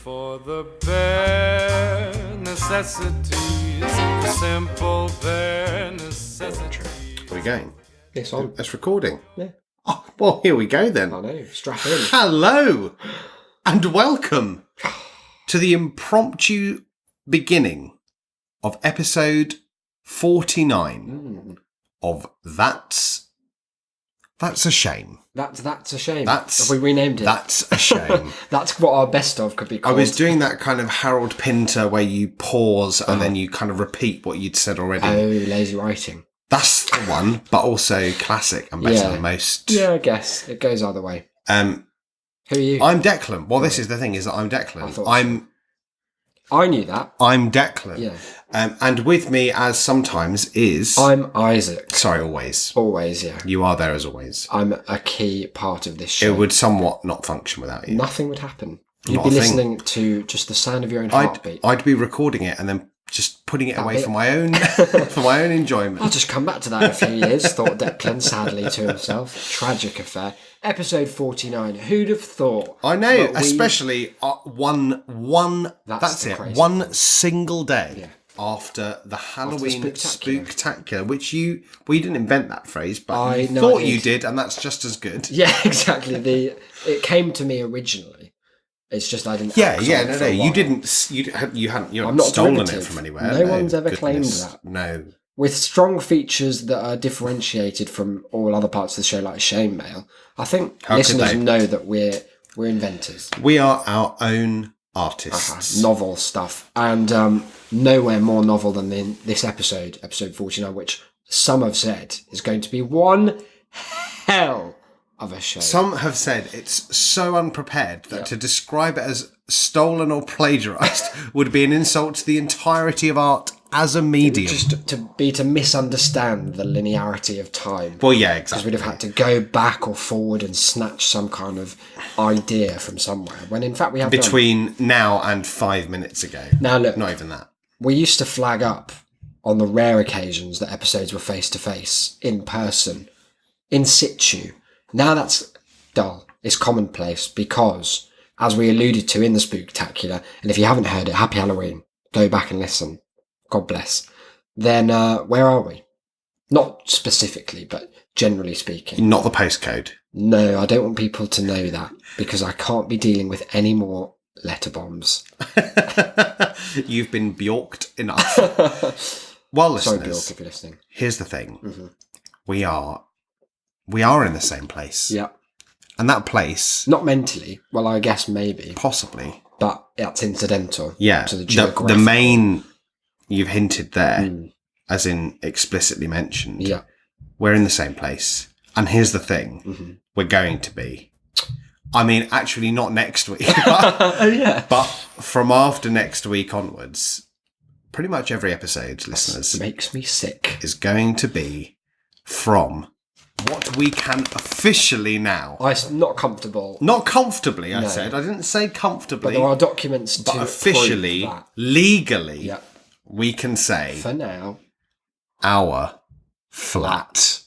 for the bare necessities, simple bare necessities. Are we going? It's on. That's recording. Yeah. Oh, well, here we go then. I know. Strap in. Hello and welcome to the impromptu beginning of episode 49 of That's a Shame. That's a shame. That's- Have we renamed it? That's a shame. That's what our best of could be I called. was doing that kind of Harold Pinter where you pause and then you kind of repeat what you'd said already. Oh, lazy writing. That's the one, but also classic and better than most. Yeah, I guess. It goes either way. Who are you? I'm Declan. Well, this is the thing, is that I'm Declan. I thought so. I knew that. I'm Declan. Yeah. And with me, as sometimes, is... I'm Isaac. Sorry, always. Always, yeah. You are there as always. I'm a key part of this show. It would somewhat not function without you. Nothing would happen. You'd Not be a thing. listening to just the sound of your own heartbeat. I'd be recording it and then just putting it away bit. for my own for my own I'll enjoyment. just come back to that in a few years, thought Declan sadly to himself. Tragic affair. Episode 49. Who'd have thought? I know, that we- especially that's the it. crazy One thing. single day Yeah. after the Halloween Spooktacular. Spooktacular, which you didn't invent that phrase, but I you know thought I you did. did, and that's just as good. Yeah, exactly. It came to me originally. It's just I didn't. act on it for a You while. didn't. You hadn't I'm not stolen it derivative. from anywhere. No one's ever claimed goodness, that. No. With strong features that are differentiated from all other parts of the show, like Shame Mail. I think How could listeners they? know that we're inventors. We are our own artists. Novel stuff, and nowhere more novel than in this episode 49, which some have said is going to be one hell of a show. Some have said it's so unprepared that to describe it as stolen or plagiarized would be an insult to the entirety of art as a medium. Just to misunderstand the linearity of time. Well, yeah, Because exactly. we'd have had to go back or forward and snatch some kind of idea from somewhere. When in fact we have done. Between now and 5 minutes ago. Now look, Not even that. we used to flag up on the rare occasions that episodes were face to face, in person, in situ. Now that's dull. It's commonplace because, as we alluded to in the Spooktacular, and if you haven't heard it, happy Halloween. Go back and listen. God bless. Then where are we? Not specifically, but generally speaking. Not the postcode. No, I don't want people to know that because I can't be dealing with any more letter bombs. You've been Bjorked enough. Well, Sorry, listeners, Bjork, if you're listening. here's the thing. Mm-hmm. We are in the same place. Yeah. And that place, Not mentally. Well, I guess maybe. possibly, But that's incidental yeah, to the the geographical. main, you've hinted there, as in explicitly mentioned, Yeah. we're in the same place. And here's the thing, we're going to be. I mean, actually not next week, but, Oh, yeah. but from after next week onwards, pretty much every episode, listeners, Makes me sick. is going to be from what we can officially now. I'm not comfortable. Not comfortably, I No. said. I didn't say But comfortably. there are documents to But officially, prove that. legally, Yeah. we can say For now, our flat.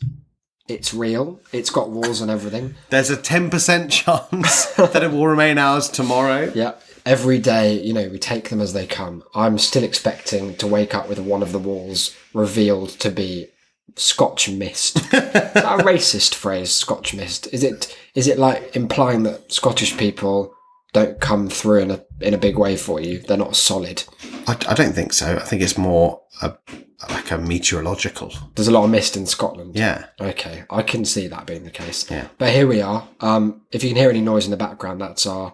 it's real. It's got walls and everything. There's a 10% chance that it will remain ours tomorrow. Yeah. Every day, we take them as they come. I'm still expecting to wake up with one of the walls revealed to be Scotch mist. Is that a racist phrase, Scotch mist? Is it like implying that Scottish people don't come through in a big way for you? They're not solid. I don't think so. I think it's more like a meteorological. There's a lot of mist in Scotland. Yeah. Okay, I can see that being the case. Yeah. But here we are. If you can hear any noise in the background, that's our...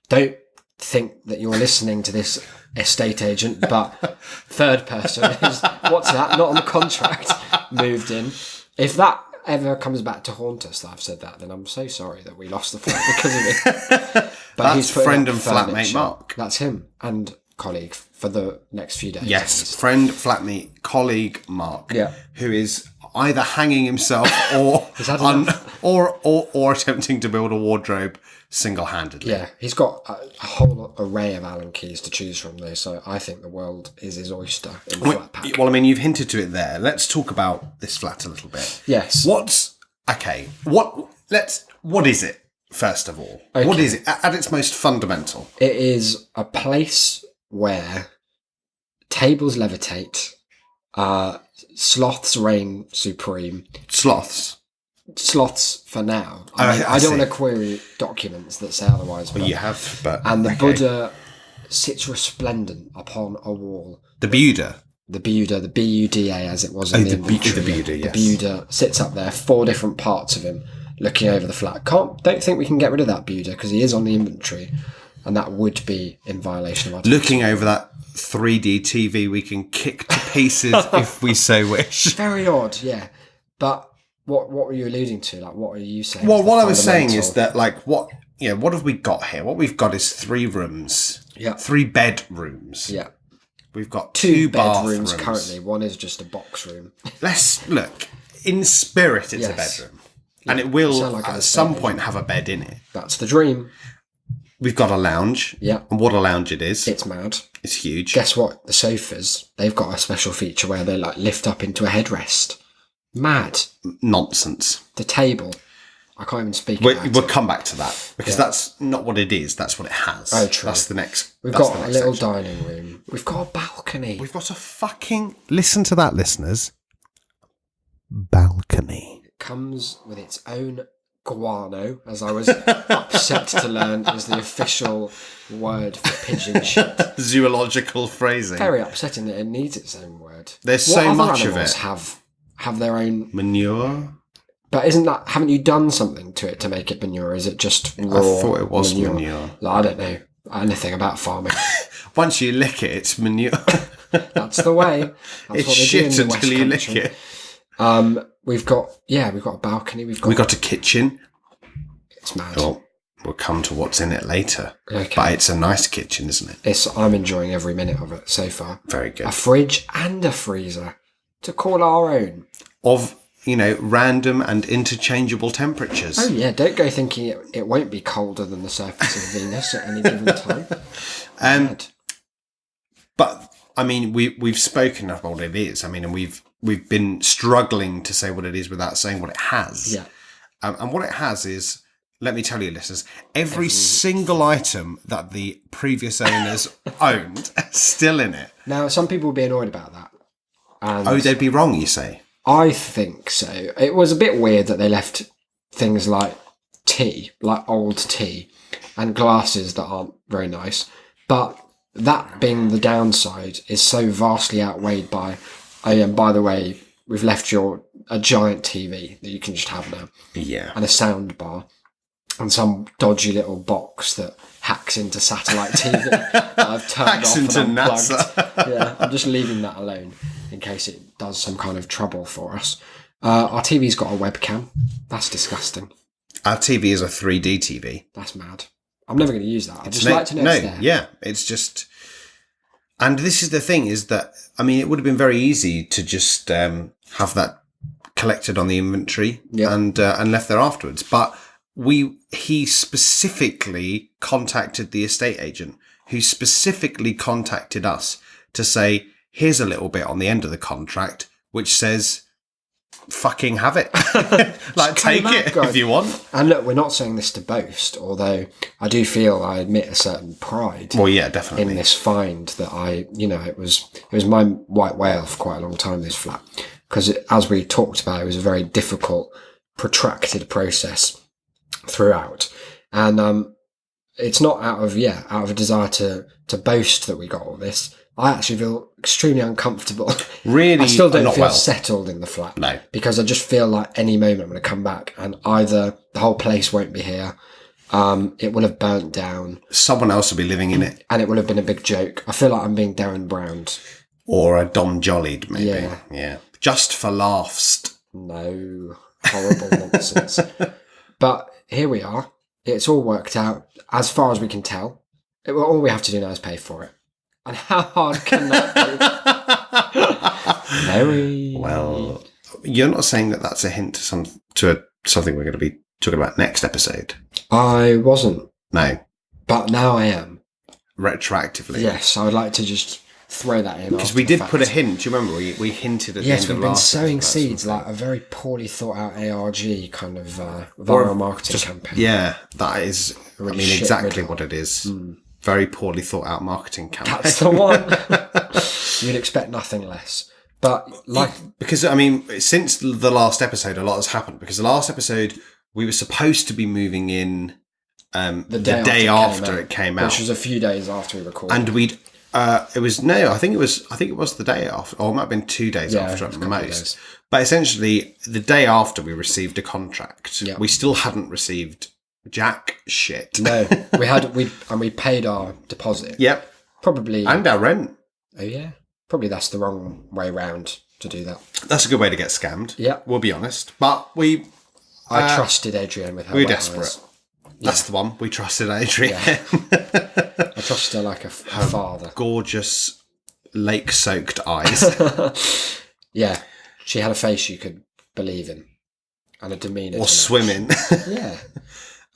Don't think that you're listening to this estate agent, but third person is, what's that? Not on the contract, moved in. If that ever comes back to haunt us that I've said that, then I'm so sorry that we lost the flat because of it. But That's he's putting friend up and flatmate furniture. Mark. That's him and colleague for the next few days. Yes, friend, flatmate, colleague Mark. Yeah. Who is either hanging himself or had enough. or attempting to build a wardrobe single-handedly. Yeah, he's got a whole array of Allen keys to choose from there, so I think the world is his oyster in flat pack. Well, I mean, you've hinted to it there. Let's talk about this flat a little bit. Yes. What is it? first of all? Okay. What is it at its most fundamental? It is a place where tables levitate, sloths reign supreme. Sloths. Sloths for now. Oh, I I don't see. want to query documents that say otherwise. But, You have, but and the okay. Buddha sits resplendent upon a wall. The Buddha. The Buddha, the Buddha, as it was in the the inventory. Buddha, yes. The Buddha sits up there, 4 different parts of him, looking over the flat. Don't think we can get rid of that Buddha because he is on the inventory, and that would be in violation of our. Looking over that 3D TV, we can kick to pieces if we so wish. Very odd, yeah. But what were you alluding to? Like, what are you saying? Well, is the what I was saying fundamental- is that, like, what have we got here? What we've got is 3 rooms. Yeah. 3 bedrooms. yeah, We've got 2 bathrooms bedrooms currently. One is just a box room. Let's look. In spirit, it's a Yes. bedroom. And it will, sound like an at some estate point, have a bed in it. That's the dream. We've got a lounge. Yeah, And what a lounge it is. it's mad. It's huge. Guess what? The sofas, they've got a special feature where they like lift up into a headrest. Mad. Nonsense. The table. I can't even speak We'll about it. come back to that because that's not what it is. That's what it has. Oh, true. That's the next. We've that's got the a next little section. dining room. We've got a balcony. We've got a fucking. Listen to that, listeners. Balcony. It comes with its own guano, as I was upset to learn is the official word for pigeon shit. Zoological phrasing. Very upsetting that it needs its own word. There's What so other much of animals it. have their own? Manure. But haven't you done something to it to make it manure? Is it just raw? I thought it was manure? manure. Like, I don't know anything about farming. Once you lick it, it's manure. That's the way. That's It's what they do in shit the West until you lick Country. it. We've got a balcony. We've We got a kitchen. it's mad. Well, we'll come to what's in it later. Okay. But it's a nice kitchen, isn't it? I'm enjoying every minute of it so far. Very good. A fridge and a freezer to call our own. Of, random and interchangeable temperatures. Oh yeah, don't go thinking it won't be colder than the surface of Venus at any given time. Mad. But I mean, we've spoken of what it is. I mean, and we've been struggling to say what it is without saying what it has. Yeah. And what it has is, let me tell you, listeners, every single item that the previous owners owned is still in it. Now, some people will be annoyed about that. And Oh, they'd be wrong, you say? I think so. It was a bit weird that they left things like tea, like old tea, and glasses that aren't very nice. But that being the downside is so vastly outweighed by, oh yeah, and by the way, we've left a giant TV that you can just have now, Yeah. and a sound bar, and some dodgy little box that hacks into satellite TV that I've turned Hacks off into and unplugged. NASA. Yeah, I'm just leaving that alone in case it does some kind of trouble for us. Our TV's got a webcam. That's disgusting. Our TV is a 3D TV. That's mad. I'm never going to use that. I'd just like to know it's there. Yeah, it's just. And this is the thing: is that I mean, it would have been very easy to just have that collected on the inventory Yeah. and left there afterwards. But he specifically contacted the estate agent, who specifically contacted us to say, "Here's a little bit on the end of the contract which says." Fucking have it. Like, take claim it that, guys. if you want. And look, we're not saying this to boast, although I do feel I admit a certain pride Well, yeah, in definitely. this find that it was my white whale for quite a long time, this flat. Because as we talked about, it was a very difficult, protracted process throughout. And it's not out of a desire to boast that we got all this. I actually feel extremely uncomfortable. Really, I still don't not feel well. settled in the flat. No. Because I just feel like any moment I'm going to come back and either the whole place won't be here, it will have burnt down, Someone else will be living in it. and it will have been a big joke. I feel like I'm being Darren Browned. Or a Dom Jollied, maybe. Yeah. Yeah. Just for laughs. No, horrible nonsense. But here we are. It's all worked out as far as we can tell. All we have to do now is pay for it. And how hard can that be? Very. Well, you're not saying that that's a hint to something we're going to be talking about next episode. I wasn't, No. but now I am. Retroactively. Yes, I would like to just throw that in. Because we did put a hint. Do you remember? We hinted at Yes, the end we've of been last sowing episode, seeds, something. like a very poorly thought out ARG kind of viral marketing campaign. Yeah, that is, I mean, shit exactly riddle. what it is. Very poorly thought out marketing campaign. That's the one. You'd expect nothing less. But like, Because, I mean, since the last episode, a lot has happened. Because the last episode, we were supposed to be moving in the day after it came out. which was a few days after we recorded. And we'd, I think it was the day after, or it might have been 2 days after it at was a couple of most. days. But essentially, the day after we received a contract, Yeah. we still hadn't received jack shit. No, we paid our deposit. Yep. Probably. And our rent. Oh yeah. Probably that's the wrong way round to do that. That's a good way to get scammed. Yeah. We'll be honest. But I trusted Adrienne with her. we were wet desperate. eyes. That's the one. We trusted Adrian. I trusted her like a father. Gorgeous lake-soaked eyes. Yeah. She had a face you could believe in. And a demeanour. Or to swim in. match. Yeah.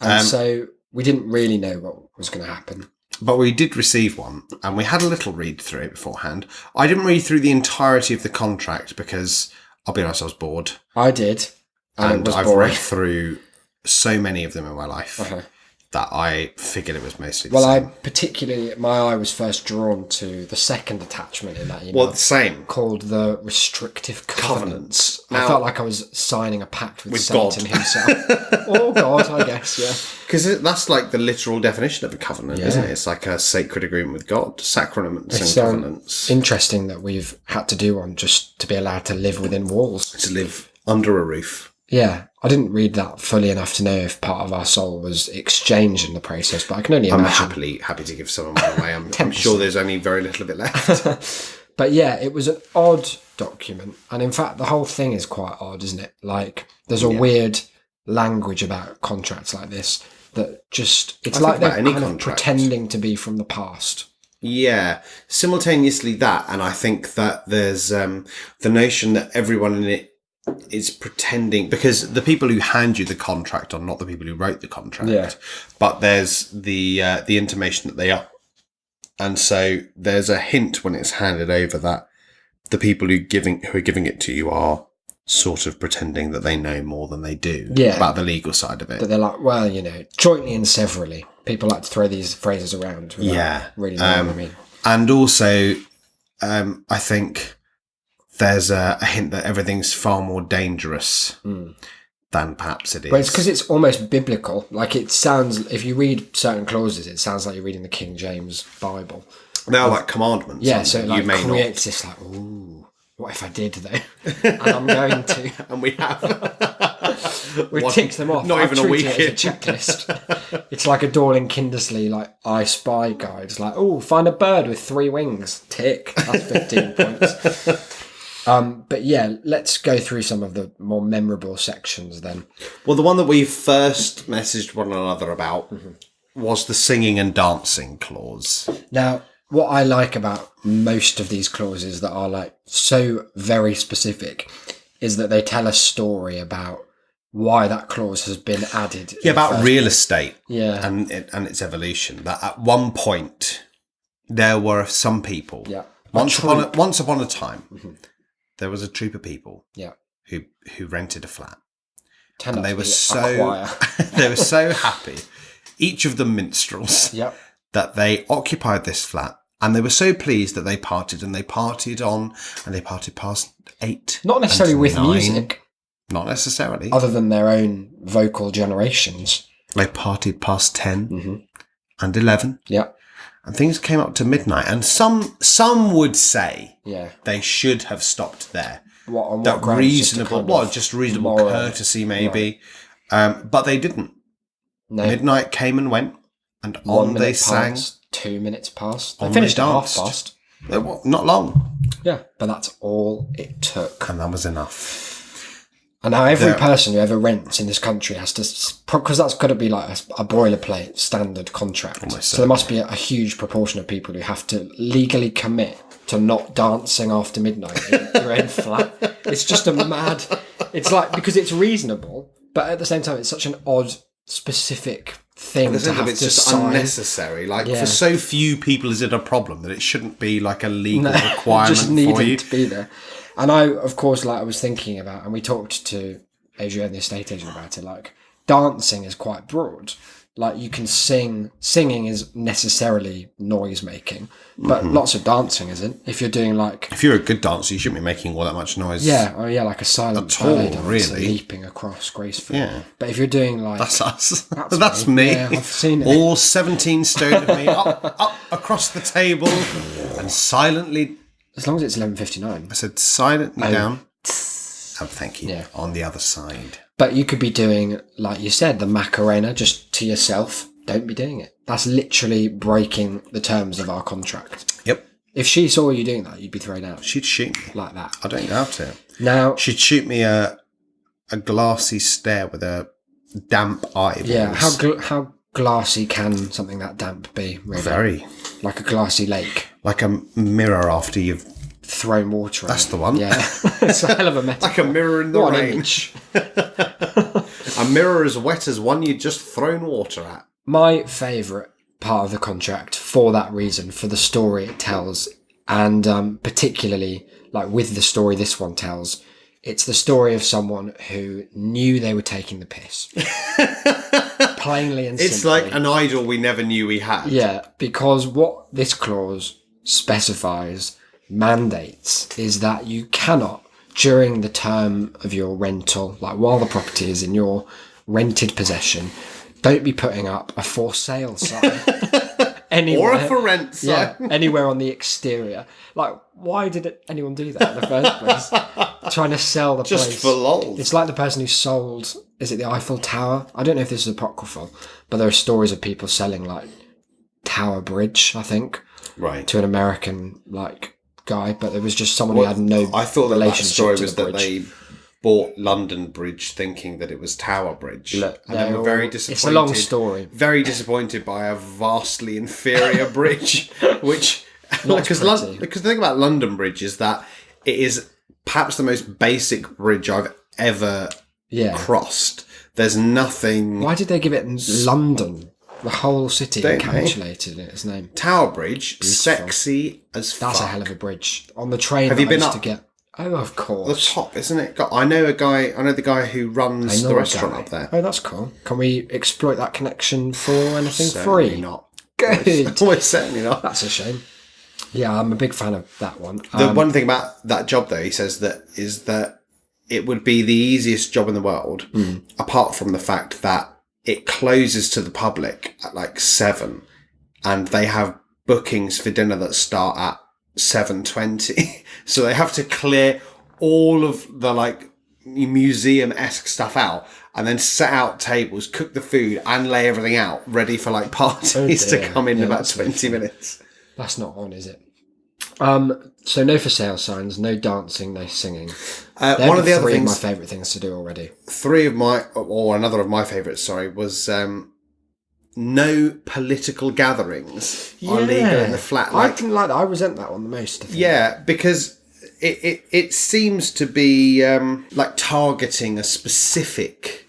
And so we didn't really know what was going to happen. But we did receive one, and we had a little read through it beforehand. I didn't read through the entirety of the contract because, I'll be honest, I was bored. I did. And it was I've boring. read through so many of them in my life that I figured it was mostly the Well, same. my eye was first drawn to the second attachment in that email. Well, the same. Called the restrictive covenants. I Now- felt like I was signing a pact with God. Satan himself. Oh God, I guess, yeah. Because that's like the literal definition of a covenant, isn't it? It's like a sacred agreement with God, sacraments It's and covenants. interesting that we've had to do one just to be allowed to live within walls. To live under a roof. Yeah, I didn't read that fully enough to know if part of our soul was exchanged in the process, but I can only I'm imagine. happy to give some of mine away. I'm sure there's only very little of it left. But yeah, it was an odd document. And in fact, the whole thing is quite odd, isn't it? Like, there's a weird language about contracts like this that just, it's I like think they're about any kind of contract. pretending to be from the past. Yeah, simultaneously that, and I think that there's the notion that everyone in it is pretending, because the people who hand you the contract are not the people who wrote the contract. Yeah. But there's the intimation that they are, and so there's a hint when it's handed over that the people who are giving it to you are sort of pretending that they know more than they do about the legal side of it. But they're like, well, jointly and severally. People like to throw these phrases around without really knowing what I mean. And also, I think there's a hint that everything's far more dangerous than perhaps it is. But it's because it's almost biblical. Like, it sounds, if you read certain clauses, it sounds like you're reading the King James Bible. They are like commandments. Yeah, aren't so they? it like you may creates this like, ooh, what if I did though? And I'm going to. not. And we have. We've ticked them off. Not I've even a treated week it as a checklist. It's like a Dorling Kindersley, like, I Spy guide. It's like, oh, find a bird with 3 wings. Tick. That's 15 points. But yeah, let's go through some of the more memorable sections then. Well, the one that we first messaged one another about was the singing and dancing clause. Now, what I like about most of these clauses that are like so very specific is that they tell a story about why that clause has been added. Yeah, about real estate. Yeah. And its evolution. That at one point there were some people. Yeah. Once upon a time, there was a troop of people. Yeah. Who rented a flat. Turned And out they to were be a so choir. they were so happy, each of them minstrels, Yep. that they occupied this flat, and they were so pleased that they partied on, and they partied past 8. Not necessarily and with 9. music, Not necessarily. other than their own vocal generations. They partied past 10 and 11, Yeah. and things came up to midnight. And some would say Yeah. they should have stopped there. On That grounds? reasonable, just reasonable moral- courtesy, maybe. But they didn't. No. Midnight came and went, and 1 on minute they sang. passed, 2 minutes passed. They On finished they at half danced. past. Not long, Yeah. But that's all it took. and that was enough. And now every Yeah. person who ever rents in this country has to, because that's got to be like a boilerplate standard contract. Almost So there must be a huge proportion of people who have to legally commit to not dancing after midnight in your own flat. It's just a mad, it's like, because it's reasonable, but at the same time, it's such an odd, specific thing to have It's to just sign. unnecessary. Like Yeah. for so few people, is it a problem that it shouldn't be like a legal requirement Just for needed you? to be there. And I, of course, like I was thinking about, and we talked to Adrienne, the estate agent, about it. Like dancing is quite broad. Like you can sing. Singing is necessarily noise making, but lots of dancing isn't. If you're doing like If you're a good dancer, you shouldn't be making all that much noise. like a silent At ballet all, dancer really. leaping across gracefully. Yeah. But if you're doing like That's us. That's That's me. me. Yeah, I've seen it. All 17 stone of me up across the table and silently. as long as it's 11:59. I said silently down. Oh, thank you. Yeah. On the other side. But you could be doing, like you said, the Macarena just to yourself. Don't be doing it. That's literally breaking the terms of our contract. Yep. If she saw you doing that, you'd be thrown out She'd shoot me. like that. I don't doubt it. Now, She'd shoot me a glassy stare with a damp eyeballs. yeah, how glassy can something that damp be? Really? Very. Like a glassy lake. Like a mirror after you've... Thrown water. That's at. the one. Yeah, it's a hell of a metaphor. Like a mirror in the What an rain. image. A mirror as wet as one you'd just thrown water at. My favourite part of the contract, for that reason, for the story it tells, and particularly like with the story this one tells, it's the story of someone who knew they were taking the piss, plainly and It's simply. like an idol we never knew we had. Yeah, because what this clause specifies, mandates, is that you cannot, during the term of your rental, like while the property is in your rented possession, don't be putting up a for sale sign anywhere. Or a for rent sign. Yeah, anywhere on the exterior. Like, why did anyone do that in the first place? Trying to sell the Just place. for lols. It's like the person who sold, is it the Eiffel Tower? I don't know if this is apocryphal, but there are stories of people selling like Tower Bridge, I think, Right. to an American like guy, but there was just someone who had no I thought that relationship story to was the that bridge. they bought London Bridge thinking that it was Tower Bridge. Look, and they were very disappointed. it's a long story. Very disappointed by a vastly inferior bridge, which Not because pretty. because the thing about London Bridge is that it is perhaps the most basic bridge I've ever Yeah. crossed. There's nothing. Why did they give it London? The whole city Don't they? encapsulated in its name. Tower Bridge, sexy as fuck. That's a hell of a bridge. On the train Have that you been I used up? to get. Oh, of The course. top, isn't it? I know the guy who runs I know the a restaurant guy. up there. Oh, that's cool. Can we exploit that connection for anything Certainly free? not. Good. Almost certainly not. That's a shame. Yeah, I'm a big fan of that one. The one thing about that job, though, he says that it would be the easiest job in the world, apart from the fact that it closes to the public at like 7, and they have bookings for dinner that start at 7:20, so they have to clear all of the like museum-esque stuff out, and then set out tables, cook the food, and lay everything out ready for like parties to dear. come in Yeah, about that's no 20 minutes. That's not on, is it? So no for sale signs, no dancing, no singing. They're One of the other three things, of my favourite things to do already. another of my favourites, sorry, was no political gatherings are legal in the flat. I didn't like that. I resent that one the most. I think. Yeah, because it seems to be like targeting a specific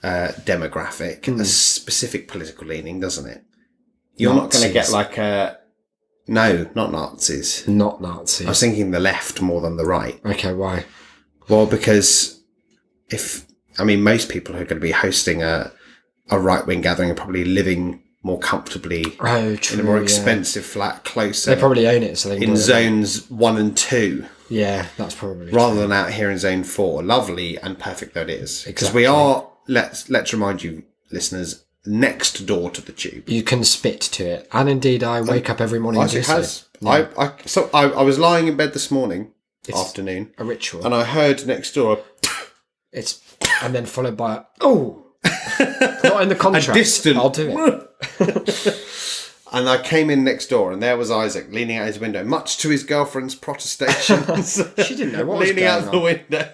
demographic, a specific political leaning, doesn't it? You're not going to get Nazis. like a... No, not Nazis. Not I was Nazis. thinking the left more than the right. Okay, why? Well, because most people who are going to be hosting a right-wing gathering are probably living more comfortably Oh, true. in a more yeah. expensive flat closer They probably own it, so they can in do it. zones 1 and 2 Yeah, that's probably rather than out here in zone 4. Lovely and perfect though it is. Because Exactly. we are, let's remind you, listeners, next door to the tube. You can spit to it, and indeed, I wake up every morning and do It so. has. I was lying in bed this morning, afternoon, A ritual. and I heard next door It's and then followed by a, oh, not in the contract. distant- I'll do it. and I came in next door, and there was Isaac leaning out his window, much to his girlfriend's protestations. She didn't know what was leaning going out the on. window,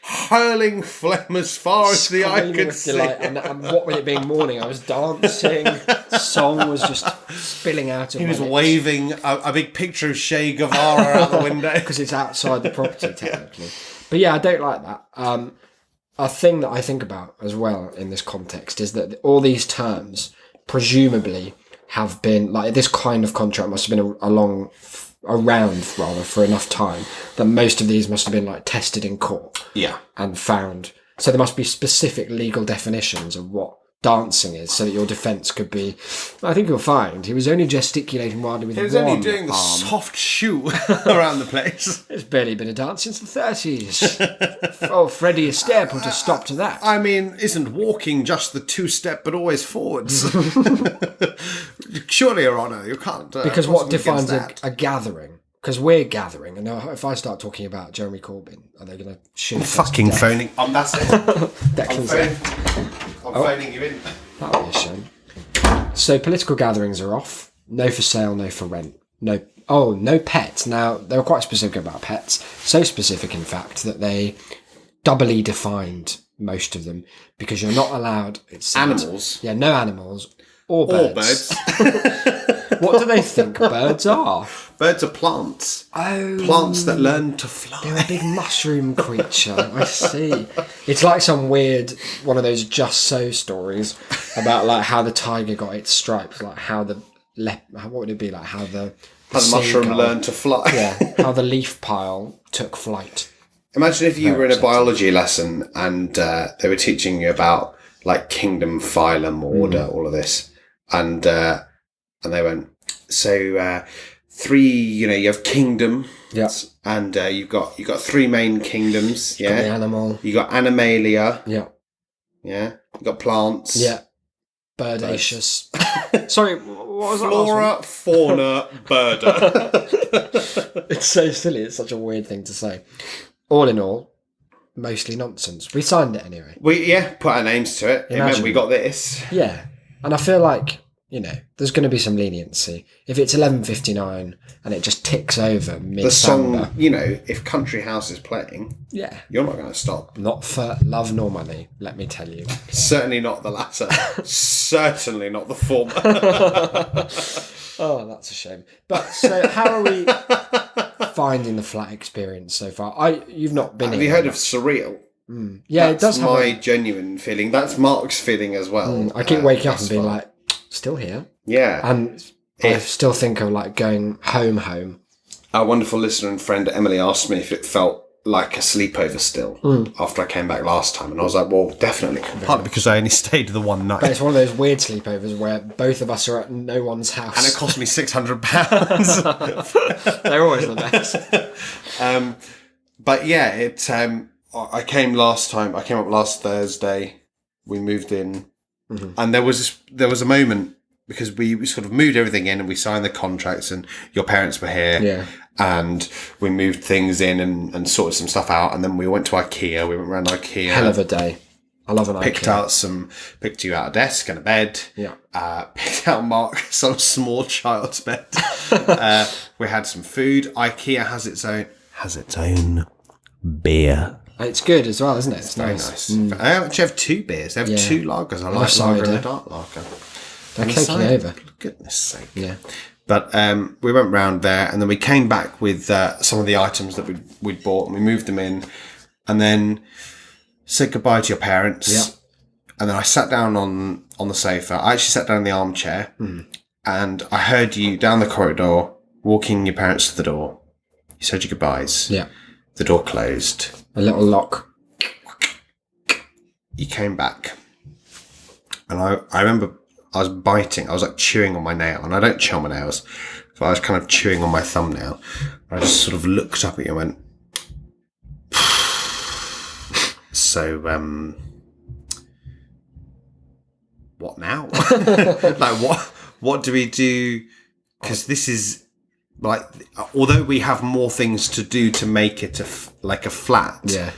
hurling phlegm as far as the eye Screaming could with see. delight, and what with it being morning, I was dancing. The song was just spilling out of He my was lips. waving a big picture of Che Guevara out the window. because it's outside the property technically. But yeah, I don't like that. a thing that I think about as well in this context is that all these terms presumably have been like this kind of contract must have been around for enough time that most of these must have been like tested in court Yeah. and found. So there must be specific legal definitions of what dancing is, so that your defence could be, I think you'll find he was only gesticulating wildly with He was one only doing the arm. soft shoe around the place. It's barely been a dance since the 30s. Oh, Freddie Astaire put a stop to that. I mean, isn't walking just the two-step but always forwards? Surely, Your Honour, you can't. Because what possibly defines against that. a gathering? Because we're gathering, and if I start talking about Jeremy Corbyn, are they going to shoot us to Fucking death? phoning. That's it. Declan's I'm phoning you in. That would be a shame. So political gatherings are off. No for sale, no for rent. No pets. Now, they were quite specific about pets. So specific, in fact, that they doubly defined most of them because you're not allowed... It said, Animals. Yeah, no animals or birds. Or birds. What do they think birds are? Birds are plants. Oh, Plants that learn to fly. they're a big mushroom creature. I see. It's like some weird one of those Just So stories about like how the tiger got its stripes, like how the what would it be like how the How the mushroom seagull- learned to fly. Yeah, how the leaf pile took flight. Imagine if you were in a upsetting. biology lesson and they were teaching you about like kingdom, phylum, order, all of this, and they went, so three, you have kingdom, Yeah. and you've got three main kingdoms, The yeah. animal. You got animalia, Yeah. yeah. You got plants, Yeah. Birdaceous. Sorry, what was that last flora, fauna, birder. one? It's so silly. It's such a weird thing to say. All in all, mostly nonsense. We signed it anyway. We put our names to it. It meant Imagine. we got this. Yeah, and I feel like there's going to be some leniency if it's 11:59 and it just ticks over mid The song, samba. if Country House is playing, Yeah, you're not going to stop. not for love nor money. Let me tell you. Certainly not the latter. Certainly not the former. Oh, that's a shame. But so, how are we finding the flat experience so far? You've not been. Have here you heard that of surreal? much. Yeah, it does That's have. my genuine feeling. That's Mark's feeling as well. I keep waking up thus and being far. like, still here, Yeah. and I still think of like going home. Our wonderful listener and friend Emily asked me if it felt like a sleepover still after I came back last time, and I was like, well, definitely. Partly because I only stayed the one night. But it's one of those weird sleepovers where both of us are at no one's house. And it cost me £600. They're always the best. But yeah, I came up last Thursday. We moved in, and there was a moment because we sort of moved everything in and we signed the contracts, and your parents were here, Yeah. and we moved things in and sorted some stuff out, and then we went to IKEA. We went around IKEA. Hell of a day. I love an Picked you out a desk and a bed. Yeah. Picked out Mark some small child's bed. We had some food. IKEA has its own beer. It's good as well, isn't it? It's Very nice. nice. I actually have two beers. They have Yeah. two lagers. I like Nice lager and cider. a dark lager. They're And the taking cider, over. Goodness sake. Yeah. But we went round there, and then we came back with some of the items that we'd bought, and we moved them in, and then said goodbye to your parents. Yeah. And then I sat down on the sofa. I actually sat down in the armchair, and I heard you down the corridor walking your parents to the door. You said your goodbyes. Yeah. The door closed. A little lock. You came back, and I remember I was biting. I was like chewing on my nail, and I don't chew on my nails, so I was kind of chewing on my thumbnail. I just sort of looked up at you and went, so what now? Like what do we do? Because this is like, although we have more things to do to make it like a flat. Yeah.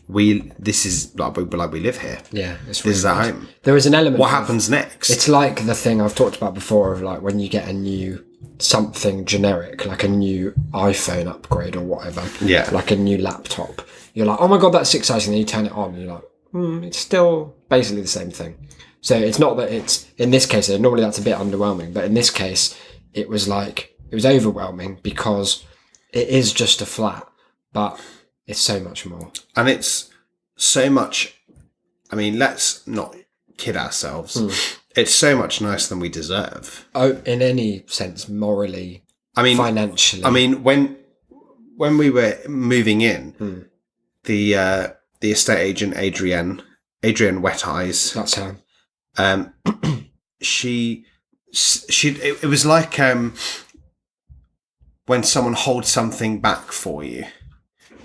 This is like we live here. Yeah. It's This is our good. home. There is an element. What of- happens next? It's like the thing I've talked about before of like when you get a new something generic, like a new iPhone upgrade or whatever. Yeah. Like a new laptop. You're like, oh my God, that's exciting. Then you turn it on and you're like, it's still basically the same thing. So it's not that it's, in this case, normally that's a bit underwhelming, but in this case, it was overwhelming because it is just a flat, but it's so much more. and it's so much I mean, let's not kid ourselves. It's so much nicer than we deserve. Oh, in any sense, morally, I mean, financially. I mean, when we were moving in, the estate agent Adrienne Wet Eyes, that's her. It was like when someone holds something back for you.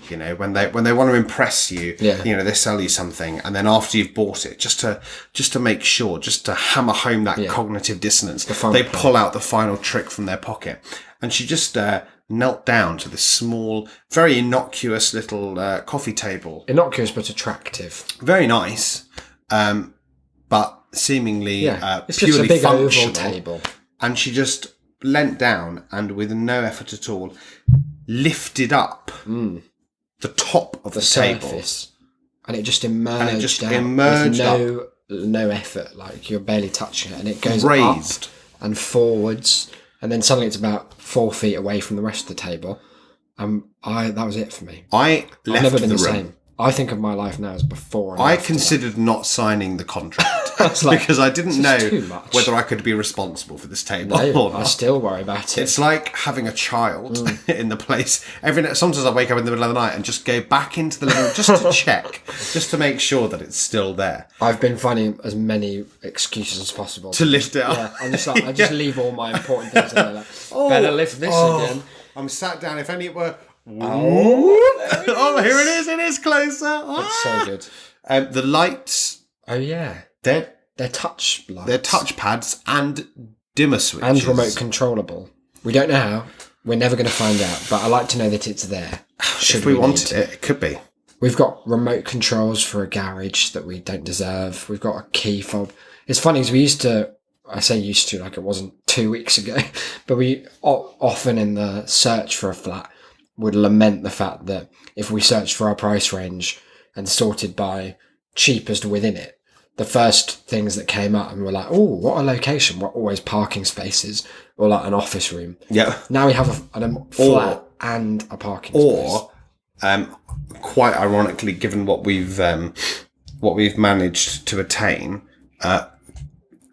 You know, when they want to impress you, Yeah. you know, they sell you something, and then after you've bought it, just to make sure, just to hammer home that cognitive dissonance, they pull out the final trick from their pocket. And she just knelt down to this small, very innocuous little coffee table. Innocuous but attractive. Very nice, but seemingly It's purely just a big functional. oval table. And she just leant down and, with no effort at all, lifted up the top of the table. Surface. And it just emerged And it just out emerged with no effort. Like, you're barely touching it. And it goes Raised. up and forwards. And then suddenly it's about 4 feet away from the rest of the table. That was it for me. I I've left never the been the room. same. I think of my life now as before and I after considered not signing the contract It's like, because I didn't this is know too much. whether I could be responsible for this table that. or No, I not. still worry about it. It's like having a child in the place. Sometimes I wake up in the middle of the night and just go back into the living room just to check, just to make sure that it's still there. I've been finding as many excuses as possible. To lift it up. Yeah, I'm just like, I just leave all my important things in there. Like, better lift this again. I'm sat down. If any were... Oh, here it is. It is closer. It's so good. The lights, Oh yeah, they're touch lights. They're touch pads and dimmer switches. and remote controllable. We don't know how. We're never going to find out. But I like to know that it's there. If we wanted it, it could be. We've got remote controls for a garage that we don't deserve. We've got a key fob. It's funny because we used to, I say used to like it wasn't 2 weeks ago, but we often in the search for a flat would lament the fact that if we searched for our price range and sorted by cheapest within it, the first things that came up and we're like, oh, what a location. We're always parking spaces or like an office room. Yeah. Now we have a flat and a parking space. Or, quite ironically, given what we've managed to attain,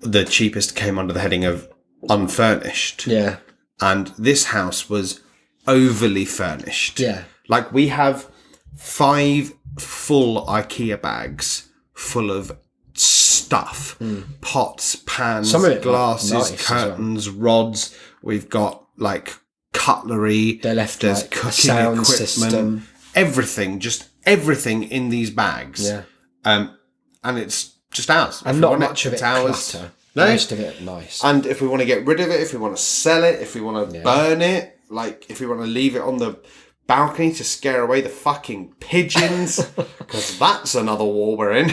the cheapest came under the heading of unfurnished. Yeah. And this house was overly furnished. Yeah. Like, we have 5 full IKEA bags full of stuff. Pots, pans, Some of it glasses, nice as well. curtains, rods. We've got, like, cutlery. They left There's like a cooking sound equipment. system. Everything, just everything in these bags. Yeah. And it's just ours. And If we not want much of it it's ours. clutter. No. Most of it nice. And if we want to get rid of it, if we want to sell it, if we want to burn it, like if we want to leave it on the balcony to scare away the fucking pigeons, because that's another war we're in,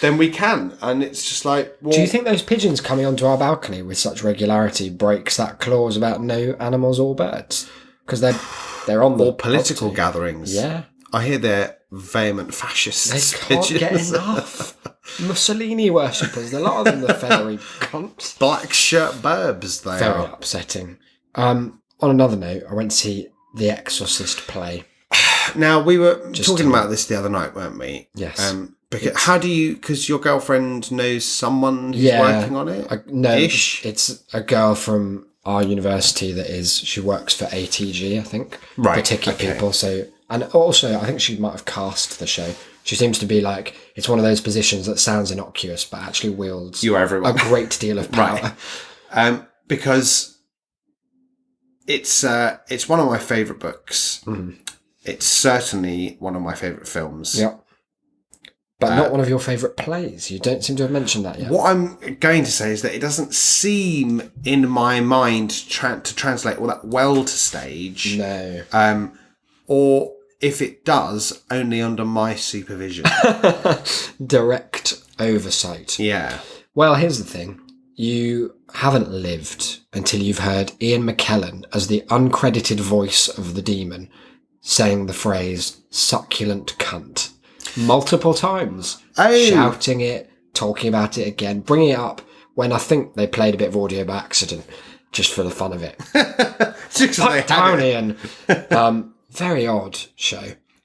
then we can. And it's just like, well, Do you think those pigeons coming onto our balcony with such regularity breaks that clause about no animals or birds? Because they're on the or political property. gatherings? Yeah. I hear they're vehement fascists. They can't get pigeons. enough. Mussolini worshippers. A lot of them are feathery cunts. Black shirt burbs, they Very are. upsetting. On another note, I went to see The Exorcist play. Now, we were Just talking to- about this the other night, weren't we? Yes. Because because your girlfriend knows someone who's Yeah. working on it? No, Ish? it's a girl from our university she works for ATG, I think. Right, The ticket okay. people. So, and also, I think she might have cast the show. She seems to be like, it's one of those positions that sounds innocuous, but actually wields You are everyone. a great deal of power. Right. Because it's one of my favourite books. It's certainly one of my favourite films. Yeah. But not one of your favourite plays. You don't seem to have mentioned that yet. What I'm going to say is that it doesn't seem in my mind to translate all that well to stage. No. Or if it does, only under my supervision. Direct oversight. Yeah. Well, here's the thing. You haven't lived until you've heard Ian McKellen as the uncredited voice of the demon saying the phrase succulent cunt multiple times. Oh. Shouting it, talking about it again, bringing it up when I think they played a bit of audio by accident just for the fun of it. Just 'cause they Put had down it. Ian. Very odd show.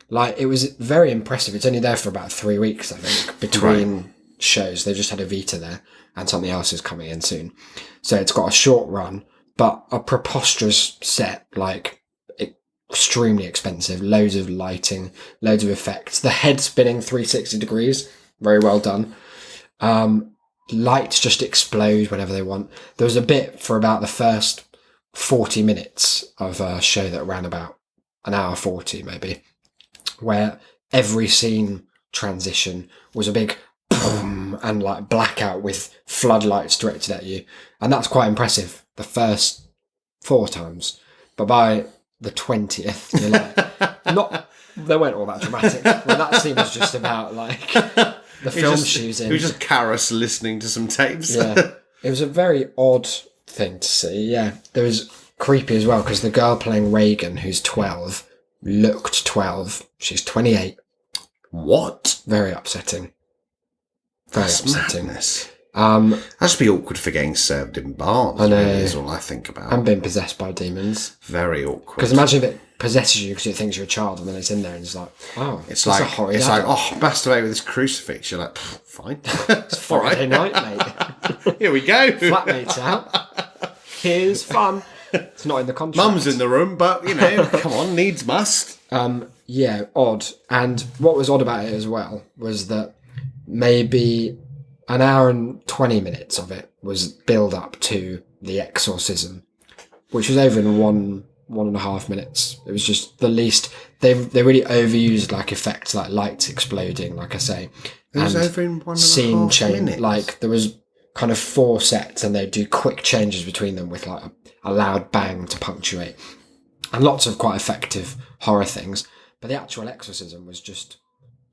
Like, it was very impressive. It's only there for about 3 weeks, I think, between shows. They've just had Evita there, and something else is coming in soon. So it's got a short run, but a preposterous set, like, extremely expensive, loads of lighting, loads of effects. The head spinning 360 degrees, very well done. Lights just explode whenever they want. There was a bit for about the first 40 minutes of a show that ran about an hour 40 maybe, where every scene transition was a big boom and like blackout with floodlights directed at you. And that's quite impressive the first 4 times. But by the 20th, you're like, they weren't all that dramatic. Well, that scene was just about like the film shooting. It was just Karis listening to some tapes. Yeah. It was a very odd thing to see. Yeah. There was creepy as well because the girl playing Reagan, who's 12, looked 12. She's 28. What? Very upsetting. Very That's upsetting. madness. That'd be awkward for getting served in bars. I know. Really, is all I think about. And being possessed by demons. Very awkward. Because imagine if it possesses you because it thinks you're a child and then it's in there and it's like, oh, It's that's like a horrid it's like, adult. oh, masturbate with this crucifix. You're like, fine. It's Friday night, mate. Here we go. Flatmate's out. Here's fun. It's not in the contract. Mum's in the room, but you know, come on, needs must. Yeah, odd. And what was odd about it as well was that maybe an hour and 20 minutes of it was build up to the exorcism, which was over in 1.5 minutes. It was just the least. They really overused like effects like lights exploding, like I say. It was and over in 1.5 scene change. minutes. Like there was kind of 4 sets, and they do quick changes between them with like a loud bang to punctuate, and lots of quite effective horror things. But the actual exorcism was just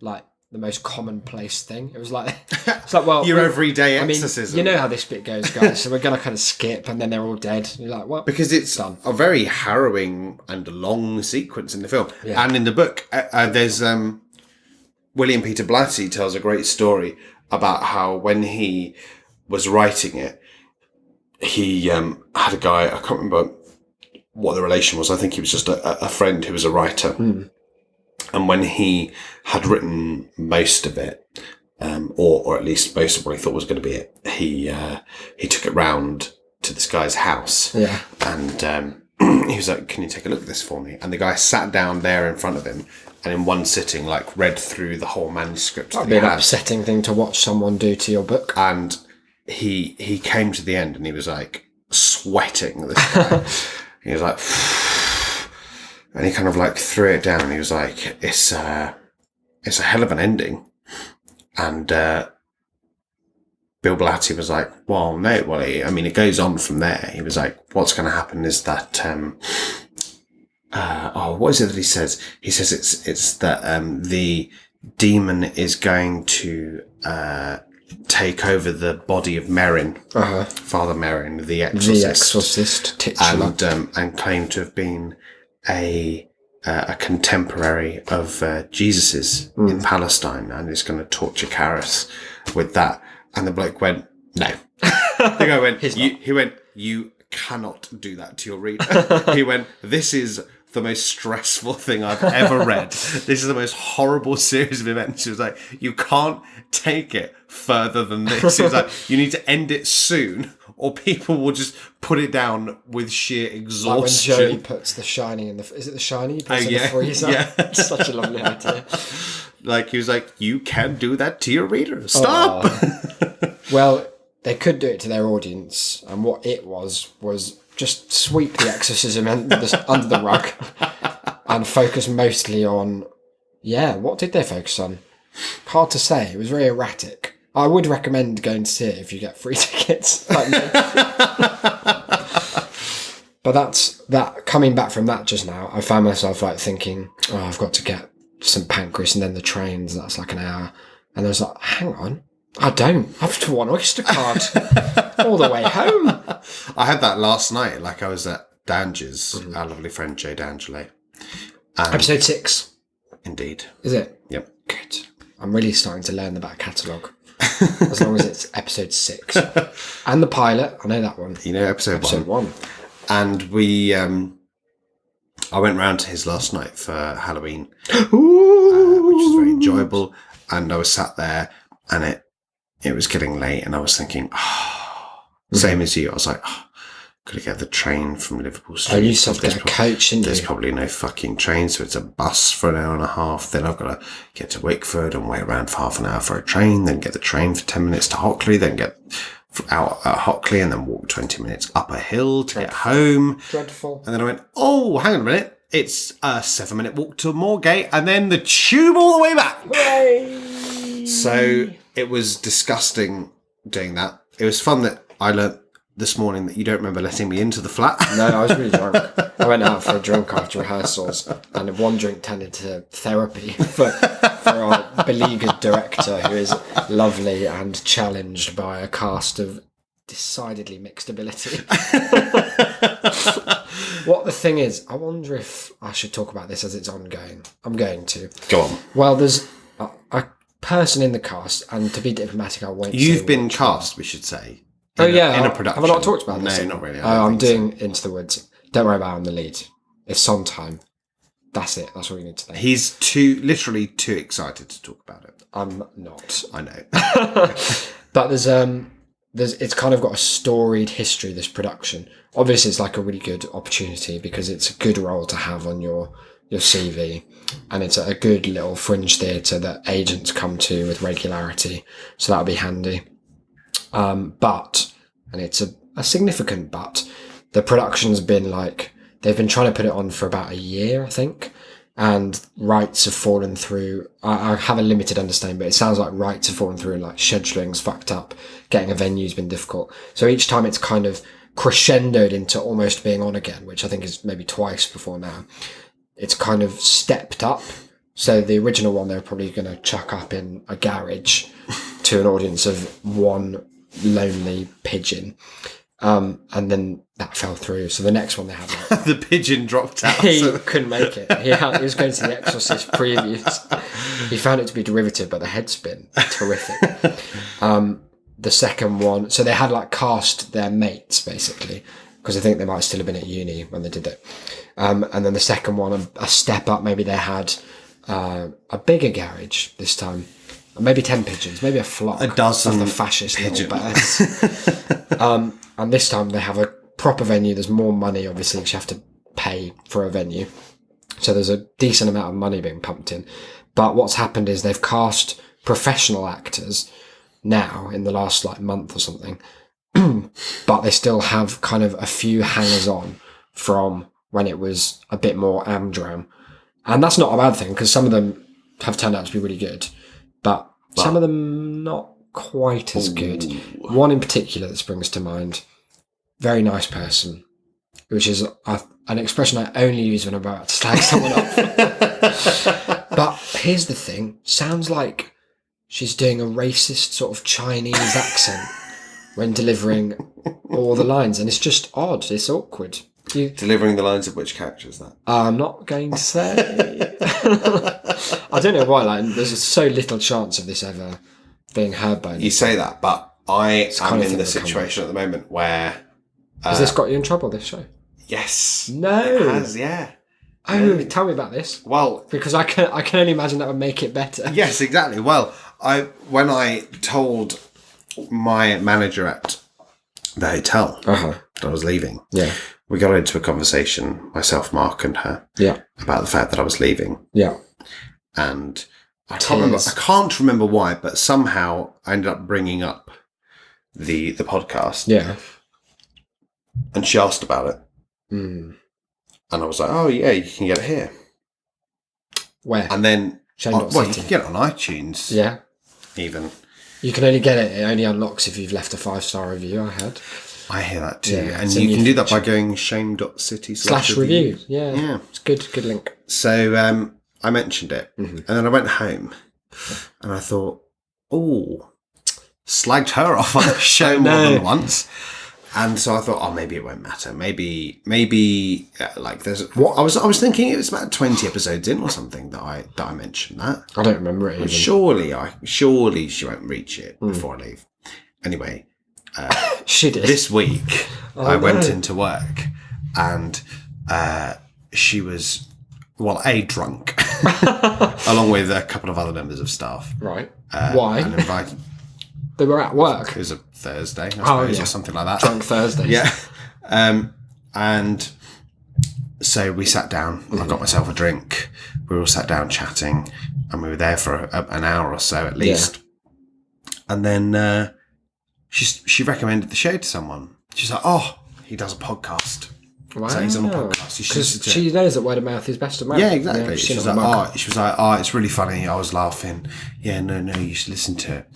like the most commonplace thing. It was like, it's like, well, Your everyday I mean, exorcism. you know how this bit goes, guys. So we're gonna kind of skip, and then they're all dead. You're like, what? because it's done. a very harrowing and long sequence in the film, Yeah. and in the book. There's William Peter Blatty tells a great story about how when he was writing it, he had a guy. I can't remember what the relation was. I think he was just a friend who was a writer. And when he had written most of it, or at least most of what he thought was going to be it, he took it round to this guy's house. Yeah. And he was like, "Can you take a look at this for me?" And the guy sat down there in front of him, and in one sitting, like read through the whole manuscript. That'd that be he an had. upsetting thing to watch someone do to your book. And he came to the end, and he was like sweating. This guy. He was like. And he kind of like threw it down. He was like, it's a hell of an ending. And Bill Blatty was like, well, no, well, I mean, it goes on from there. He was like, what's going to happen is that, what is it that he says? He says it's that the demon is going to take over the body of Merrin, Father Merrin, the exorcist. The Exorcist titular. And claim to have been a contemporary of Jesus's in Palestine, and is going to torture Karis with that. And the bloke went, no. The guy went, you cannot do that to your reader. He went, this is the most stressful thing I've ever read. This is the most horrible series of events. He was like, you can't take it further than this. He was like, you need to end it soon, or people will just put it down with sheer Like when exhaustion. Joey puts The Shining in the... Is it The Shining? He puts in yeah, the freezer? yeah. It's such a lovely idea. Like, he was like, you can't do that to your reader. Stop! Well, they could do it to their audience, and what it was just sweep the exorcism under the rug and focus mostly on... Yeah, what did they focus on? Hard to say. It was very erratic. I would recommend going to see it if you get free tickets. Like me. But that. Coming back from that just now, I found myself like thinking, oh, I've got to get St Pancras and then the trains. That's like an hour. And I was like, hang on, I don't. I've to one Oyster card all the way home. I had that last night. Like, I was at Danger's, our lovely friend Jay D'Angelo. Episode 6, Indeed. is it? Yep. Good. I'm really starting to learn the back catalogue. As long as it's episode 6. And the pilot, I know that one. You know, episode Episode 1. And we, I went round to his last night for Halloween, which was very enjoyable. And I was sat there, and it was getting late, and I was thinking, same as you. I was like, could I get the train from Liverpool Street? Oh, you used to have to get a coach, didn't There's you? probably no fucking train, so it's a bus for an hour and a half. Then I've got to get to Wickford and wait around for half an hour for a train, then get the train for 10 minutes to Hockley, then get out at Hockley and then walk 20 minutes up a hill to get home. Dreadful. And then I went, oh, hang on a minute. It's a 7-minute walk to Moorgate and then the tube all the way back. Hooray! So it was disgusting doing that. It was fun that I learnt this morning that you don't remember letting me into the flat. No, I was really drunk. I went out for a drink after rehearsals, and one drink turned into therapy for our beleaguered director, who is lovely and challenged by a cast of decidedly mixed ability. What the thing is, I wonder if I should talk about this as it's ongoing. I'm going to. Go on. Well, there's a person in the cast, and to be diplomatic, I won't say You've been which cast, we should say. Oh yeah, in a production. Have I not talked about this? No, not really. I I'm don't think doing Into the Woods. Don't worry about it, I'm the lead. It's Sondheim. That's it. That's all you need to know. He's literally too excited to talk about it. I'm not. I know. But there's it's kind of got a storied history, this production. Obviously it's like a really good opportunity because it's a good role to have on your CV, and it's a good little fringe theatre that agents come to with regularity, so that'll be handy. But, and it's a significant but, the production's been they've been trying to put it on for about a year, I think, and rights have fallen through. I have a limited understanding, but it sounds like rights have fallen through and scheduling's fucked up. Getting a venue's been difficult. So each time it's kind of crescendoed into almost being on again, which I think is maybe twice before now. It's kind of stepped up. So the original one, they were probably going to chuck up in a garage to an audience of one lonely pigeon. And then that fell through. So the next one they had, The pigeon dropped out. he so- couldn't make it. He was going to the Exorcist previews. He found it to be derivative, but the headspin, terrific. The second one, so they had cast their mates basically, because I think they might still have been at uni when they did it. And then the second one, a step up, maybe they had a bigger garage this time. Maybe 10 pigeons, maybe a flock. A dozen of the fascist pigeons. little birds. And this time they have a proper venue. There's more money, obviously, because you have to pay for a venue. So there's a decent amount of money being pumped in. But what's happened is they've cast professional actors now in the last month or something. But they still have kind of a few hangers-on from when it was a bit more amdram. And that's not a bad thing, because some of them have turned out to be really good. But some of them not quite as good. One in particular that springs to mind, very nice person, which is an expression I only use when I'm about to slag someone off. But here's the thing, sounds like she's doing a racist sort of Chinese accent when delivering all the lines, and it's just odd, it's awkward. Delivering the lines of which character is that? I'm not going to say. I don't know why. There's so little chance of this ever being heard by anyone. You say that, but I am kind of in thing the that come situation at the moment where... Has this got you in trouble, this show? Yes. No. It has, yeah. Oh, tell me about this. Well, Because I can only imagine that would make it better. yes, exactly. Well, when I told my manager at the hotel that I was leaving, Yeah. we got into a conversation, myself, Mark, and her, Yeah. about the fact that I was leaving. Yeah. And I can't remember why, but somehow I ended up bringing up the podcast. Yeah. And she asked about it. Mm. And I was like, oh, yeah, you can get it here. Where? And then, Shame well, Not you City. can get it on iTunes, Yeah. even. You can only get it. It only unlocks if you've left a 5-star review, I heard. I hear that too. Yeah, and it's you in can your do that by feature. going shame.city /review. Yeah. Yeah. It's good link. So I mentioned it. Mm-hmm. And then I went home and I thought, oh, slagged her off on the show more than once. And so I thought, oh, maybe it won't matter. Maybe there's what I was thinking it was about 20 episodes in or something that I mentioned that. I don't remember it even. Surely she won't reach it Hmm. before I leave. Anyway, She did. this week I went into work and she was, well, drunk, along with a couple of other members of staff. Right. And Why? invited. They were at work. It was a Thursday, I suppose, yeah. or something like that. Drunk Thursdays. Yeah. And so we sat down. I got myself a drink. We all sat down chatting, and we were there for an hour or so at least. And then she recommended the show to someone. She's like, "Oh, he does a podcast. Wow. So he's on a podcast. You should listen Because to she it." knows that word of mouth is best of mouth. Yeah, exactly. she's She was seen it like, on the mug. "Oh, it's really funny. I was laughing. Yeah, no, you should listen to it."